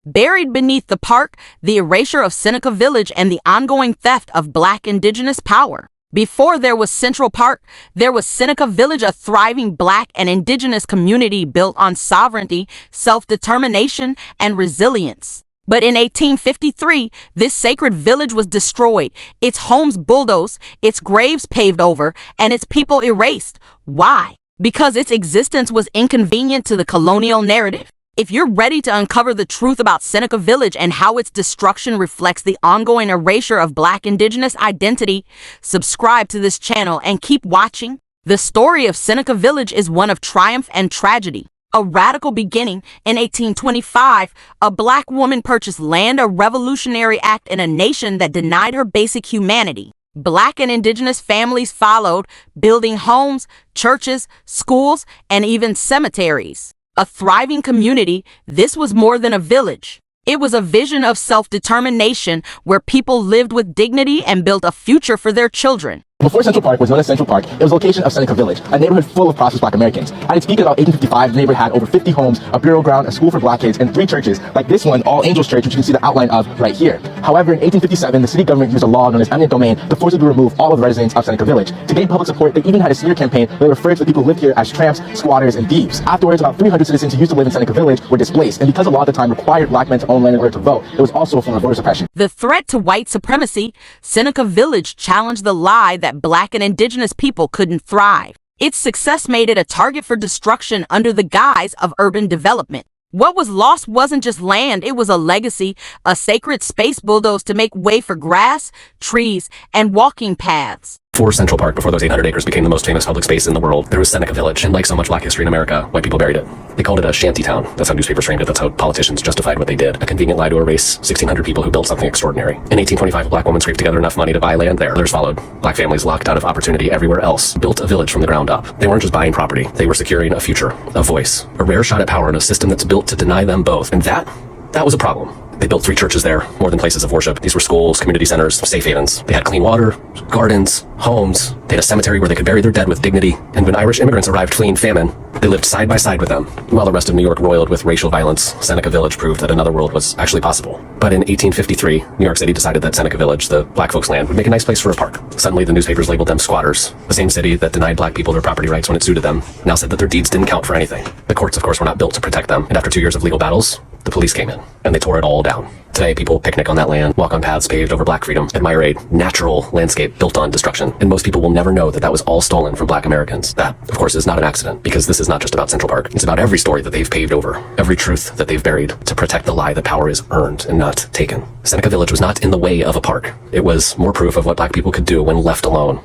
Buried beneath the park, the erasure of Seneca Village and the ongoing theft of Black Indigenous power. Before there was Central Park, there was Seneca Village, a thriving Black and Indigenous community built on sovereignty, self-determination, and resilience. But in 1853, this sacred village was destroyed, its homes bulldozed, its graves paved over, and its people erased. Why? Because its existence was inconvenient to the colonial narrative. If you're ready to uncover the truth about Seneca Village and how its destruction reflects the ongoing erasure of Black Indigenous identity, subscribe to this channel and keep watching. The story of Seneca Village is one of triumph and tragedy. A radical beginning. In 1825, a Black woman purchased land, a revolutionary act in a nation that denied her basic humanity. Black and Indigenous families followed, building homes, churches, schools, and even cemeteries. A thriving community, this was more than a village. It was a vision of self-determination where people lived with dignity and built a future for their children. Before Central Park was known as Central Park, it was the location of Seneca Village, a neighborhood full of prosperous Black Americans. At its peak in about 1855, the neighborhood had over 50 homes, a burial ground, a school for Black kids, and 3 churches, like this one, All Angels Church, which you can see the outline of right here. However, in 1857, the city government used a law known as eminent domain to forcibly remove all of the residents of Seneca Village. To gain public support, they even had a smear campaign where they referred to the people who lived here as tramps, squatters, and thieves. Afterwards, about 300 citizens who used to live in Seneca Village were displaced, and because the law at the time required Black men to own land in order to vote, it was also a form of voter suppression. The threat to white supremacy, Seneca Village challenged the lie that Black and Indigenous people couldn't thrive. Its success made it a target for destruction under the guise of urban development. What was lost wasn't just land, it was a legacy, a sacred space bulldozed to make way for grass, trees, and walking paths. Before Central Park, before those 800 acres became the most famous public space in the world, there was Seneca Village, and like so much Black history in America, white people buried it. They called it a shanty town. That's how newspapers framed it. That's how politicians justified what they did. A convenient lie to erase 1,600 people who built something extraordinary. In 1825, a Black woman scraped together enough money to buy land there. Others followed. Black families locked out of opportunity everywhere else built a village from the ground up. They weren't just buying property. They were securing a future, a voice, a rare shot at power in a system that's built to deny them both. And that was a problem. They built 3 churches there, more than places of worship. These were schools, community centers, safe havens. They had clean water, gardens, homes. They had a cemetery where they could bury their dead with dignity. And when Irish immigrants arrived fleeing famine, they lived side by side with them. While the rest of New York roiled with racial violence, Seneca Village proved that another world was actually possible. But in 1853, New York City decided that Seneca Village, the Black folks' land, would make a nice place for a park. Suddenly, the newspapers labeled them squatters. The same city that denied Black people their property rights when it suited them now said that their deeds didn't count for anything. The courts, of course, were not built to protect them. And after 2 years of legal battles, the police came in, and they tore it all down. Today, people picnic on that land, walk on paths paved over Black freedom, admire a natural landscape built on destruction. And most people will never know that that was all stolen from Black Americans. That, of course, is not an accident, because this is not just about Central Park. It's about every story that they've paved over, every truth that they've buried to protect the lie that power is earned and not taken. Seneca Village was not in the way of a park. It was more proof of what Black people could do when left alone,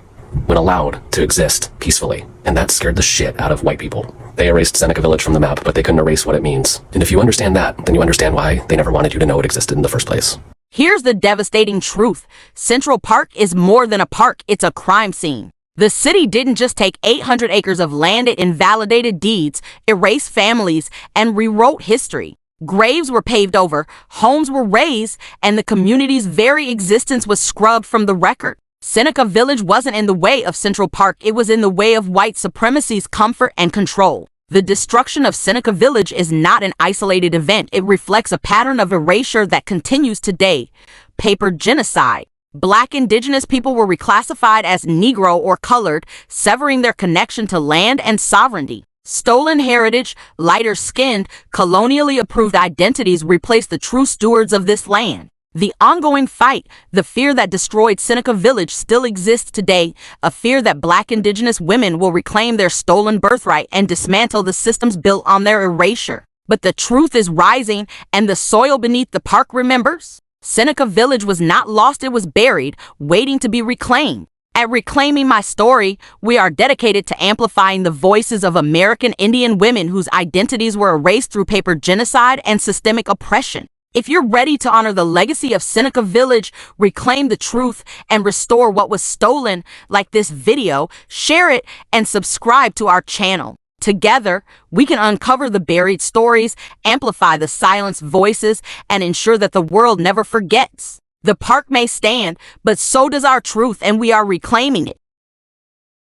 when allowed to exist peacefully. And that scared the shit out of white people. They erased Seneca Village from the map, but they couldn't erase what it means. And if you understand that, then you understand why they never wanted you to know it existed in the first place. Here's the devastating truth. Central Park is more than a park, it's a crime scene. The city didn't just take 800 acres of land, it invalidated deeds, erased families, and rewrote history. Graves were paved over, homes were razed, and the community's very existence was scrubbed from the record. Seneca Village wasn't in the way of Central Park, it was in the way of white supremacy's comfort and control. The destruction of Seneca Village is not an isolated event, it reflects a pattern of erasure that continues today. Paper genocide. Black Indigenous people were reclassified as Negro or colored, severing their connection to land and sovereignty. Stolen heritage, lighter-skinned, colonially approved identities replaced the true stewards of this land. The ongoing fight, the fear that destroyed Seneca Village still exists today, a fear that Black Indigenous women will reclaim their stolen birthright and dismantle the systems built on their erasure. But the truth is rising, and the soil beneath the park remembers. Seneca Village was not lost, it was buried, waiting to be reclaimed. At Reclaiming My Story, we are dedicated to amplifying the voices of American Indian women whose identities were erased through paper genocide and systemic oppression. If you're ready to honor the legacy of Seneca Village, reclaim the truth, and restore what was stolen, like this video, share it and subscribe to our channel. Together, we can uncover the buried stories, amplify the silenced voices, and ensure that the world never forgets. The park may stand, but so does our truth, and we are reclaiming it.